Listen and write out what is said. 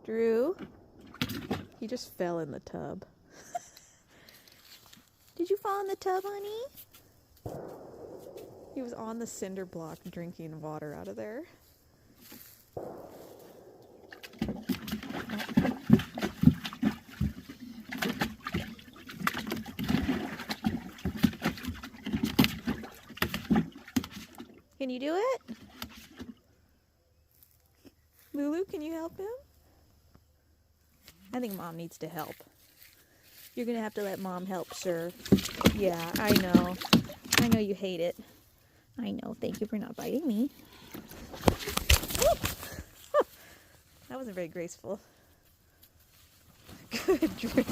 Drew, he just fell in the tub. Did you fall in the tub, honey? He was on the cinder block drinking water out of there. Can you do it? Lulu, can you help him? I think Mom needs to help. You're gonna have to let Mom help, sir. Yeah, I know. I know you hate it. I know. Thank you for not biting me. That wasn't very graceful. Good, Drew.